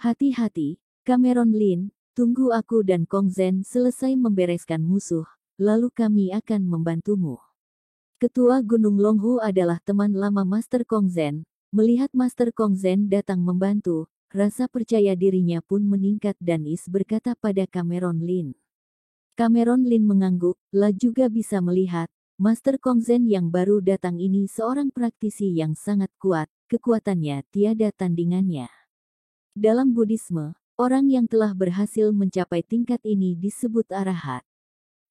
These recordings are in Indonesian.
Hati-hati, Cameron Lin, tunggu aku dan Kong Zhen selesai membereskan musuh, lalu kami akan membantumu. Ketua Gunung Longhu adalah teman lama Master Kong Zhen. Melihat Master Kong Zhen datang membantu, rasa percaya dirinya pun meningkat dan Is berkata pada Cameron Lin. Cameron Lin mengangguk, lah juga bisa melihat, Master Kong Zhen yang baru datang ini seorang praktisi yang sangat kuat, kekuatannya tiada tandingannya. Dalam Buddhisme, orang yang telah berhasil mencapai tingkat ini disebut arahat.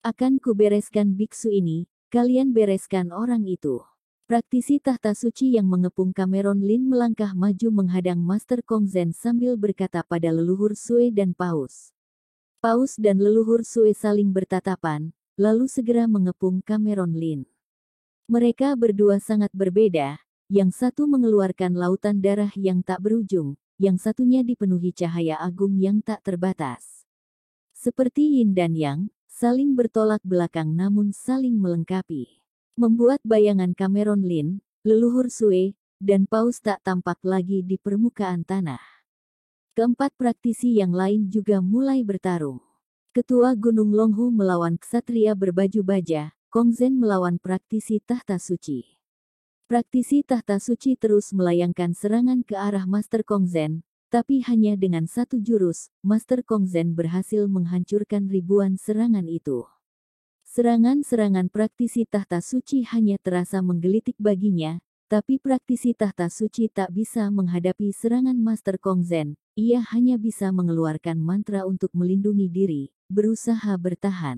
Akan kubereskan biksu ini, kalian bereskan orang itu. Praktisi tahta suci yang mengepung Cameron Lin melangkah maju menghadang Master Kong Zhen sambil berkata pada leluhur Sui dan Paus. Paus dan leluhur Sui saling bertatapan, lalu segera mengepung Cameron Lin. Mereka berdua sangat berbeda, yang satu mengeluarkan lautan darah yang tak berujung, yang satunya dipenuhi cahaya agung yang tak terbatas. Seperti yin dan yang, saling bertolak belakang namun saling melengkapi. Membuat bayangan Cameron Lin, leluhur Sui, dan Paus tak tampak lagi di permukaan tanah. Keempat praktisi yang lain juga mulai bertarung. Ketua Gunung Longhu melawan ksatria berbaju baja, Kong Zhen melawan praktisi tahta suci. Praktisi tahta suci terus melayangkan serangan ke arah Master Kong Zhen, tapi hanya dengan satu jurus, Master Kong Zhen berhasil menghancurkan ribuan serangan itu. Serangan-serangan praktisi tahta suci hanya terasa menggelitik baginya, tapi praktisi tahta suci tak bisa menghadapi serangan Master Kong Zhen, ia hanya bisa mengeluarkan mantra untuk melindungi diri, berusaha bertahan.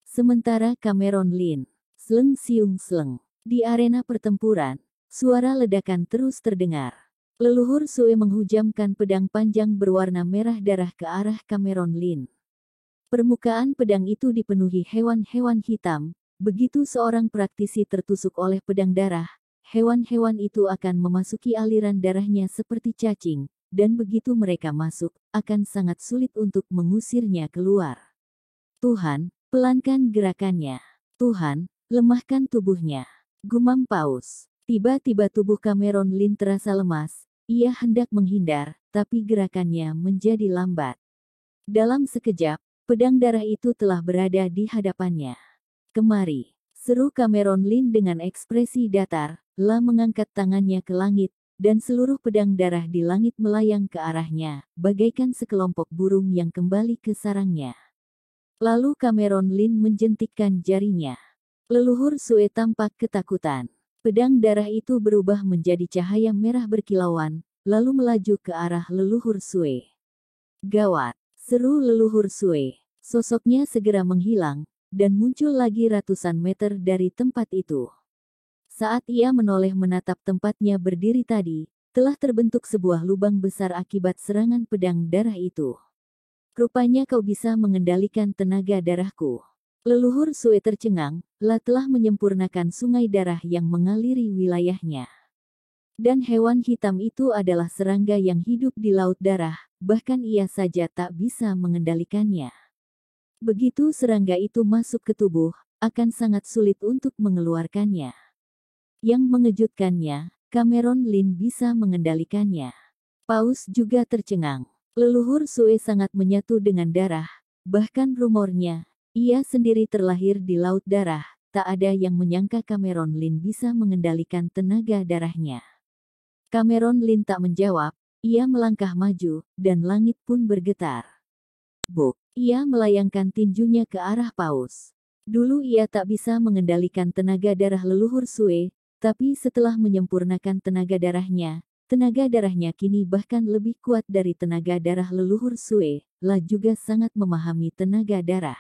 Sementara Cameron Lin, sleng siung sleng. Di arena pertempuran, suara ledakan terus terdengar. Leluhur Sui menghujamkan pedang panjang berwarna merah darah ke arah Cameron Lin. Permukaan pedang itu dipenuhi hewan-hewan hitam. Begitu seorang praktisi tertusuk oleh pedang darah, hewan-hewan itu akan memasuki aliran darahnya seperti cacing, dan begitu mereka masuk, akan sangat sulit untuk mengusirnya keluar. Tuhan, pelankan gerakannya. Tuhan, lemahkan tubuhnya. Gumam Paus. Tiba-tiba tubuh Cameron Lin terasa lemas. Ia hendak menghindar, tapi gerakannya menjadi lambat. Dalam sekejap, pedang darah itu telah berada di hadapannya. Kemari, seru Cameron Lin dengan ekspresi datar, lah mengangkat tangannya ke langit, dan seluruh pedang darah di langit melayang ke arahnya, bagaikan sekelompok burung yang kembali ke sarangnya. Lalu Cameron Lin menjentikkan jarinya. Leluhur Sui tampak ketakutan. Pedang darah itu berubah menjadi cahaya merah berkilauan, lalu melaju ke arah leluhur Sui. Gawat, seru leluhur Sui. Sosoknya segera menghilang, dan muncul lagi ratusan meter dari tempat itu. Saat ia menoleh menatap tempatnya berdiri tadi, telah terbentuk sebuah lubang besar akibat serangan pedang darah itu. Rupanya kau bisa mengendalikan tenaga darahku. Leluhur Sui tercengang, lah telah menyempurnakan sungai darah yang mengaliri wilayahnya. Dan hewan hitam itu adalah serangga yang hidup di laut darah, bahkan ia saja tak bisa mengendalikannya. Begitu serangga itu masuk ke tubuh, akan sangat sulit untuk mengeluarkannya. Yang mengejutkannya, Cameron Lin bisa mengendalikannya. Paus juga tercengang. Leluhur Sui sangat menyatu dengan darah, bahkan rumornya, ia sendiri terlahir di laut darah, tak ada yang menyangka Cameron Lin bisa mengendalikan tenaga darahnya. Cameron Lin tak menjawab, ia melangkah maju, dan langit pun bergetar. Buk, ia melayangkan tinjunya ke arah Paus. Dulu ia tak bisa mengendalikan tenaga darah leluhur Sui, tapi setelah menyempurnakan tenaga darahnya kini bahkan lebih kuat dari tenaga darah leluhur Sui, lah juga sangat memahami tenaga darah.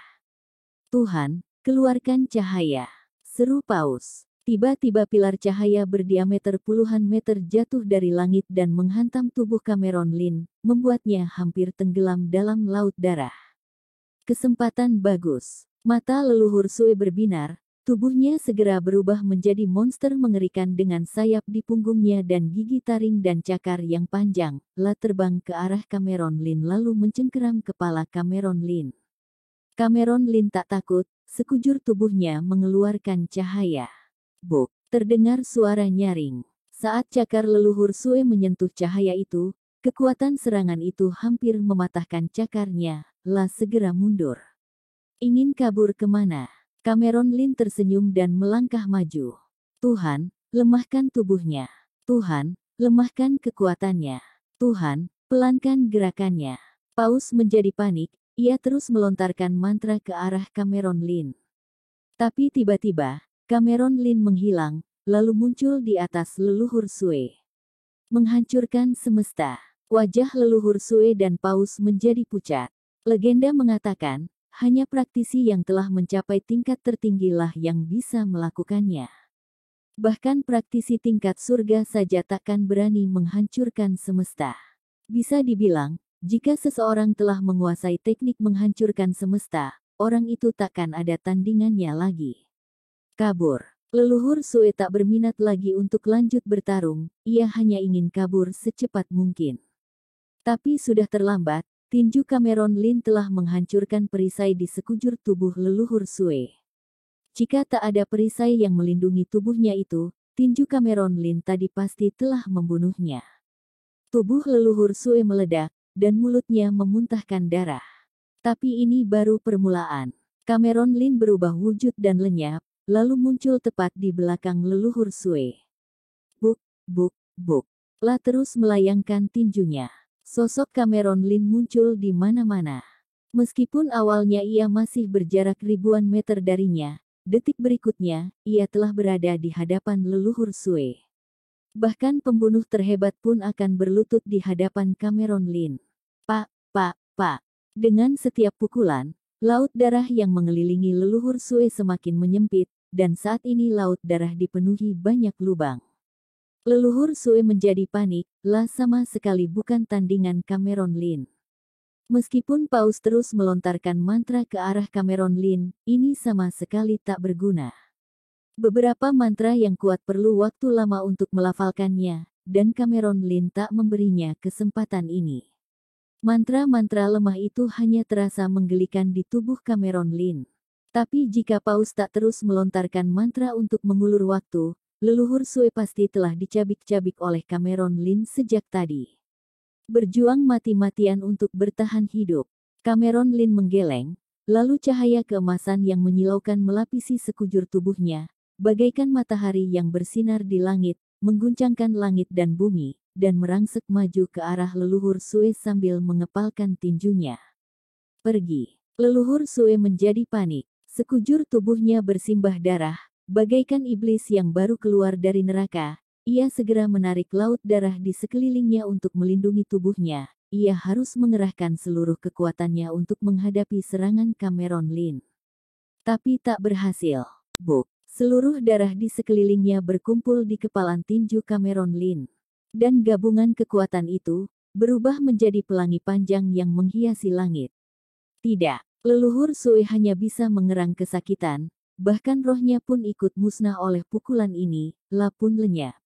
Tuhan, keluarkan cahaya. Seru Paus. Tiba-tiba pilar cahaya berdiameter puluhan meter jatuh dari langit dan menghantam tubuh Cameron Lin, membuatnya hampir tenggelam dalam laut darah. Kesempatan bagus. Mata leluhur Sui berbinar, tubuhnya segera berubah menjadi monster mengerikan dengan sayap di punggungnya dan gigi taring dan cakar yang panjang, lah terbang ke arah Cameron Lin lalu mencengkeram kepala Cameron Lin. Cameron Lin tak takut, sekujur tubuhnya mengeluarkan cahaya. Buk, terdengar suara nyaring. Saat cakar leluhur Sui menyentuh cahaya itu, Kekuatan serangan itu hampir mematahkan cakarnya. La segera mundur. Ingin kabur kemana? Cameron Lin tersenyum dan melangkah maju. Tuhan, lemahkan tubuhnya. Tuhan, lemahkan kekuatannya. Tuhan, pelankan gerakannya. Paus menjadi panik, ia terus melontarkan mantra ke arah Cameron Lin. Tapi tiba-tiba, Cameron Lin menghilang, lalu muncul di atas leluhur Sue. Menghancurkan semesta. Wajah leluhur Sue dan Paus menjadi pucat. Legenda mengatakan, hanya praktisi yang telah mencapai tingkat tertinggilah yang bisa melakukannya. Bahkan praktisi tingkat surga saja takkan berani menghancurkan semesta. Bisa dibilang, jika seseorang telah menguasai teknik menghancurkan semesta, orang itu takkan ada tandingannya lagi. Kabur. Leluhur Sue tak berminat lagi untuk lanjut bertarung, ia hanya ingin kabur secepat mungkin. Tapi sudah terlambat, tinju Cameron Lin telah menghancurkan perisai di sekujur tubuh leluhur Sue. Jika tak ada perisai yang melindungi tubuhnya itu, tinju Cameron Lin tadi pasti telah membunuhnya. Tubuh leluhur Sue meledak, dan mulutnya memuntahkan darah. Tapi ini baru permulaan. Cameron Lin berubah wujud dan lenyap, lalu muncul tepat di belakang leluhur Sue. Buk, buk, buk. La terus melayangkan tinjunya. Sosok Cameron Lin muncul di mana-mana. Meskipun awalnya ia masih berjarak ribuan meter darinya, detik berikutnya, ia telah berada di hadapan leluhur Sue. Bahkan pembunuh terhebat pun akan berlutut di hadapan Cameron Lin. Pak, pak, pak. Dengan setiap pukulan, laut darah yang mengelilingi leluhur Sue semakin menyempit, dan saat ini laut darah dipenuhi banyak lubang. Leluhur Sue menjadi panik, La sama sekali bukan tandingan Cameron Lin. Meskipun Paus terus melontarkan mantra ke arah Cameron Lin, ini sama sekali tak berguna. Beberapa mantra yang kuat perlu waktu lama untuk melafalkannya, dan Cameron Lin tak memberinya kesempatan ini. Mantra-mantra lemah itu hanya terasa menggelikan di tubuh Cameron Lin. Tapi jika Paus tak terus melontarkan mantra untuk mengulur waktu, leluhur Sue pasti telah dicabik-cabik oleh Cameron Lin sejak tadi. Berjuang mati-matian untuk bertahan hidup. Cameron Lin menggeleng, lalu cahaya keemasan yang menyilaukan melapisi sekujur tubuhnya, bagaikan matahari yang bersinar di langit, mengguncangkan langit dan bumi, dan merangsek maju ke arah leluhur Sue sambil mengepalkan tinjunya. Pergi. Leluhur Sue menjadi panik. Sekujur tubuhnya bersimbah darah, bagaikan iblis yang baru keluar dari neraka. Ia segera menarik laut darah di sekelilingnya untuk melindungi tubuhnya. Ia harus mengerahkan seluruh kekuatannya untuk menghadapi serangan Cameron Lin. Tapi tak berhasil. Buk. Seluruh darah di sekelilingnya berkumpul di kepalan tinju Cameron Lin. Dan gabungan kekuatan itu, berubah menjadi pelangi panjang yang menghiasi langit. Tidak, leluhur Sue hanya bisa mengerang kesakitan, bahkan rohnya pun ikut musnah oleh pukulan ini, La pun lenyap.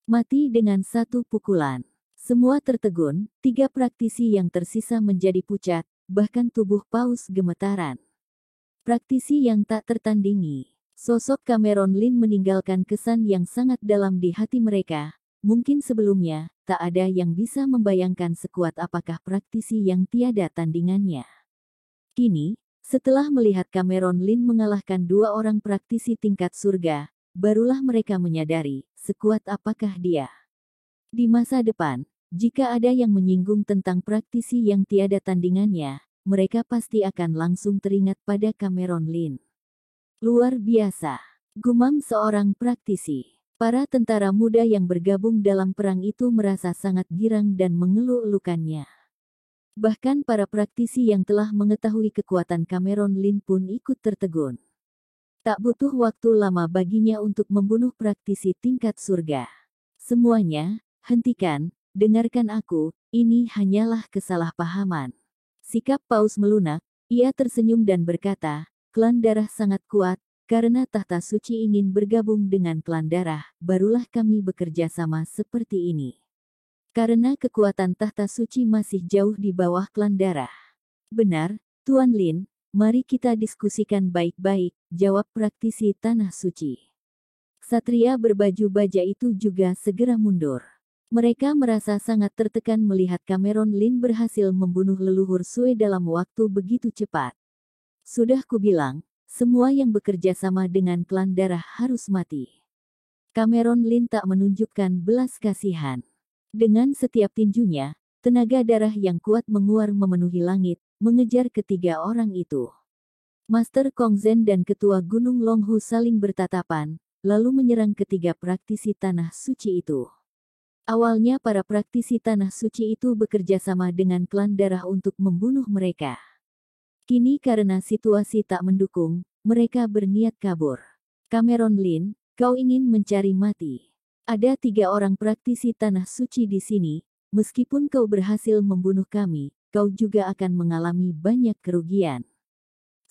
Mati dengan satu pukulan. Semua tertegun, 3 praktisi yang tersisa menjadi pucat, bahkan tubuh Paus gemetaran. Praktisi yang tak tertandingi. Sosok Cameron Lin meninggalkan kesan yang sangat dalam di hati mereka. Mungkin sebelumnya, tak ada yang bisa membayangkan sekuat apakah praktisi yang tiada tandingannya. Kini, setelah melihat Cameron Lin mengalahkan 2 orang praktisi tingkat surga, barulah mereka menyadari, sekuat apakah dia. Di masa depan, jika ada yang menyinggung tentang praktisi yang tiada tandingannya, mereka pasti akan langsung teringat pada Cameron Lin. Luar biasa, gumam seorang praktisi. Para tentara muda yang bergabung dalam perang itu merasa sangat girang dan mengeluh-elukannya. Bahkan para praktisi yang telah mengetahui kekuatan Cameron Lin pun ikut tertegun. Tak butuh waktu lama baginya untuk membunuh praktisi tingkat surga. Semuanya, hentikan, dengarkan aku, ini hanyalah kesalahpahaman. Sikap Paus melunak, ia tersenyum dan berkata, klan darah sangat kuat, karena tahta suci ingin bergabung dengan klan darah, barulah kami bekerja sama seperti ini. Karena kekuatan tahta suci masih jauh di bawah klan darah. Benar, Tuan Lin, mari kita diskusikan baik-baik, jawab praktisi tanah suci. Ksatria berbaju baja itu juga segera mundur. Mereka merasa sangat tertekan melihat Cameron Lin berhasil membunuh leluhur Sue dalam waktu begitu cepat. Sudah kubilang, semua yang bekerja sama dengan klan darah harus mati. Cameron Lin tak menunjukkan belas kasihan. Dengan setiap tinjunya, tenaga darah yang kuat menguar memenuhi langit, mengejar ketiga orang itu. Master Kong Zhen dan Ketua Gunung Longhu saling bertatapan, lalu menyerang ketiga praktisi tanah suci itu. Awalnya para praktisi tanah suci itu bekerja sama dengan klan darah untuk membunuh mereka. Kini karena situasi tak mendukung, mereka berniat kabur. Cameron Lin, kau ingin mencari mati. Ada 3 orang praktisi tanah suci di sini, meskipun kau berhasil membunuh kami, kau juga akan mengalami banyak kerugian.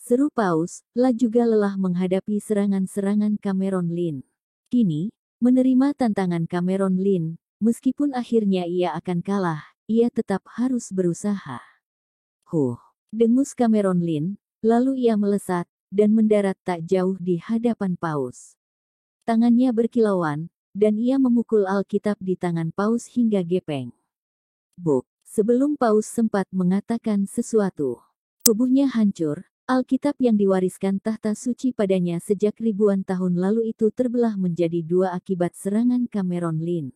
Seru Paus, La juga lelah menghadapi serangan-serangan Cameron Lin. Kini, menerima tantangan Cameron Lin, meskipun akhirnya ia akan kalah, ia tetap harus berusaha. Dengus Cameron Lin, lalu ia melesat, dan mendarat tak jauh di hadapan Paus. Tangannya berkilauan, dan ia memukul Alkitab di tangan Paus hingga gepeng. Buk, sebelum Paus sempat mengatakan sesuatu. Tubuhnya hancur, Alkitab yang diwariskan tahta suci padanya sejak ribuan tahun lalu itu terbelah menjadi 2 akibat serangan Cameron Lin.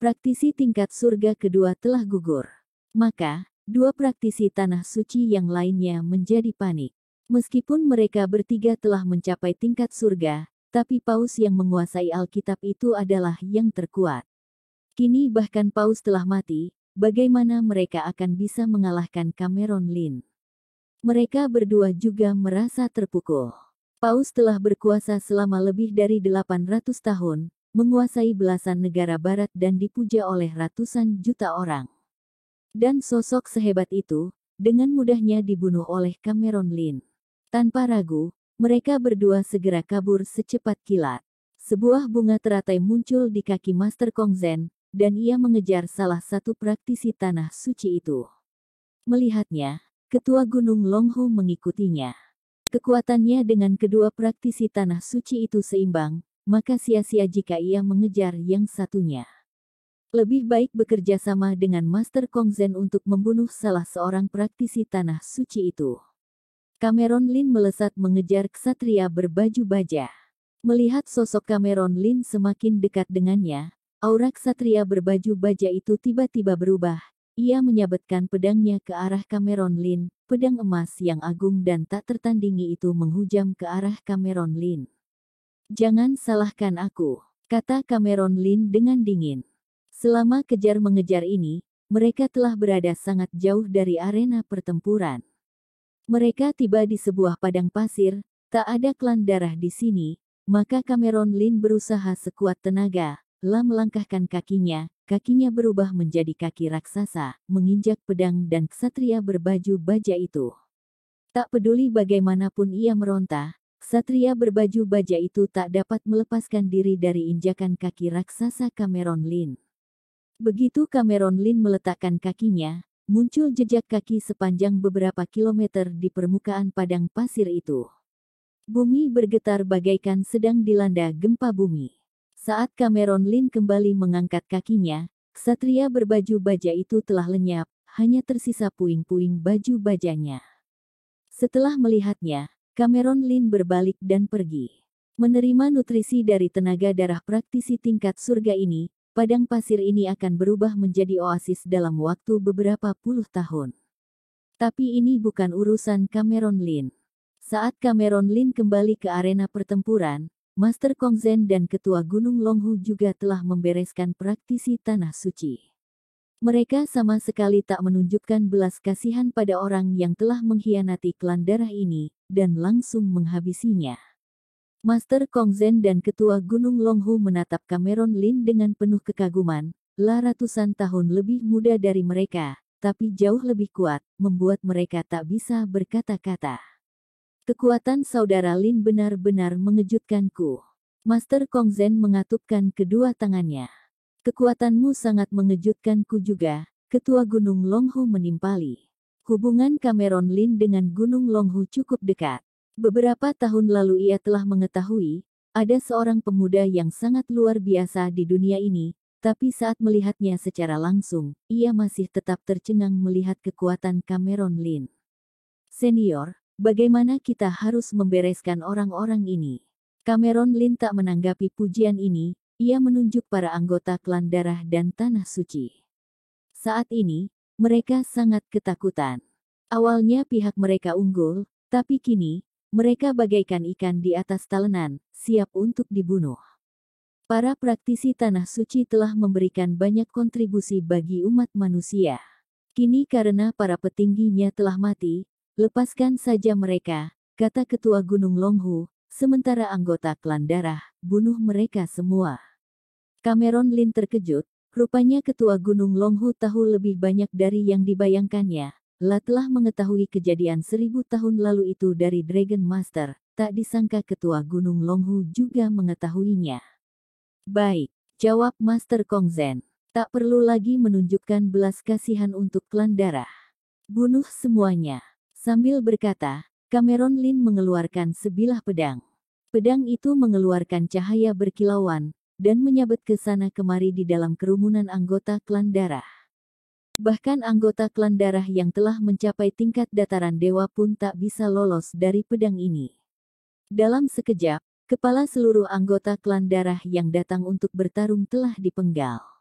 Praktisi tingkat surga kedua telah gugur. Maka, 2 praktisi tanah suci yang lainnya menjadi panik. Meskipun mereka bertiga telah mencapai tingkat surga, tapi Paus yang menguasai Alkitab itu adalah yang terkuat. Kini bahkan Paus telah mati, bagaimana mereka akan bisa mengalahkan Cameron Lin? Mereka berdua juga merasa terpukul. Paus telah berkuasa selama lebih dari 800 tahun, menguasai belasan negara barat dan dipuja oleh ratusan juta orang. Dan sosok sehebat itu, dengan mudahnya dibunuh oleh Cameron Lin. Tanpa ragu, mereka berdua segera kabur secepat kilat. Sebuah bunga teratai muncul di kaki Master Kong Zhen, dan ia mengejar salah satu praktisi tanah suci itu. Melihatnya, Ketua Gunung Longhu mengikutinya. Kekuatannya dengan kedua praktisi tanah suci itu seimbang, maka sia-sia jika ia mengejar yang satunya. Lebih baik bekerja sama dengan Master Kong Zhen untuk membunuh salah seorang praktisi tanah suci itu. Cameron Lin melesat mengejar ksatria berbaju baja. Melihat sosok Cameron Lin semakin dekat dengannya, aura ksatria berbaju baja itu tiba-tiba berubah. Ia menyabetkan pedangnya ke arah Cameron Lin, pedang emas yang agung dan tak tertandingi itu menghujam ke arah Cameron Lin. Jangan salahkan aku, kata Cameron Lin dengan dingin. Selama kejar-mengejar ini, mereka telah berada sangat jauh dari arena pertempuran. Mereka tiba di sebuah padang pasir, tak ada klan darah di sini, maka Cameron Lin berusaha sekuat tenaga, melangkahkan kakinya berubah menjadi kaki raksasa, menginjak pedang dan ksatria berbaju baja itu. Tak peduli bagaimanapun ia meronta, ksatria berbaju baja itu tak dapat melepaskan diri dari injakan kaki raksasa Cameron Lin. Begitu Cameron Lin meletakkan kakinya, muncul jejak kaki sepanjang beberapa kilometer di permukaan padang pasir itu. Bumi bergetar bagaikan sedang dilanda gempa bumi. Saat Cameron Lin kembali mengangkat kakinya, ksatria berbaju baja itu telah lenyap, hanya tersisa puing-puing baju bajanya. Setelah melihatnya, Cameron Lin berbalik dan pergi. Menerima nutrisi dari tenaga darah praktisi tingkat surga ini, padang pasir ini akan berubah menjadi oasis dalam waktu beberapa puluh tahun. Tapi ini bukan urusan Cameron Lin. Saat Cameron Lin kembali ke arena pertempuran, Master Kong Zhen dan Ketua Gunung Longhu juga telah membereskan praktisi tanah suci. Mereka sama sekali tak menunjukkan belas kasihan pada orang yang telah mengkhianati klan darah ini, dan langsung menghabisinya. Master Kong Zhen dan Ketua Gunung Longhu menatap Cameron Lin dengan penuh kekaguman. Ratusan tahun lebih muda dari mereka, tapi jauh lebih kuat, membuat mereka tak bisa berkata-kata. Kekuatan saudara Lin benar-benar mengejutkanku. Master Kong Zhen mengatupkan kedua tangannya. Kekuatanmu sangat mengejutkanku juga, Ketua Gunung Longhu menimpali. Hubungan Cameron Lin dengan Gunung Longhu cukup dekat. Beberapa tahun lalu ia telah mengetahui, ada seorang pemuda yang sangat luar biasa di dunia ini, Tapi saat melihatnya secara langsung, ia masih tetap tercengang melihat kekuatan Cameron Lin. Senior, bagaimana kita harus membereskan orang-orang ini? Cameron Lin tak menanggapi pujian ini, ia menunjuk para anggota klan darah dan tanah suci. Saat ini, mereka sangat ketakutan. Awalnya pihak mereka unggul, tapi kini, mereka bagaikan ikan di atas talenan, siap untuk dibunuh. Para praktisi tanah suci telah memberikan banyak kontribusi bagi umat manusia. Kini karena para petingginya telah mati, lepaskan saja mereka, kata ketua Gunung Longhu, sementara anggota klan darah, bunuh mereka semua. Cameron Lin terkejut, rupanya ketua Gunung Longhu tahu lebih banyak dari yang dibayangkannya. Telah mengetahui kejadian 1000 tahun lalu itu dari Dragon Master, tak disangka ketua Gunung Longhu juga mengetahuinya. Baik, jawab Master Kongzhen. Tak perlu lagi menunjukkan belas kasihan untuk klan darah. Bunuh semuanya. Sambil berkata, Cameron Lin mengeluarkan sebilah pedang. Pedang itu mengeluarkan cahaya berkilauan, dan menyabet ke sana kemari di dalam kerumunan anggota klan darah. Bahkan anggota klan darah yang telah mencapai tingkat dataran dewa pun tak bisa lolos dari pedang ini. Dalam sekejap, kepala seluruh anggota klan darah yang datang untuk bertarung telah dipenggal.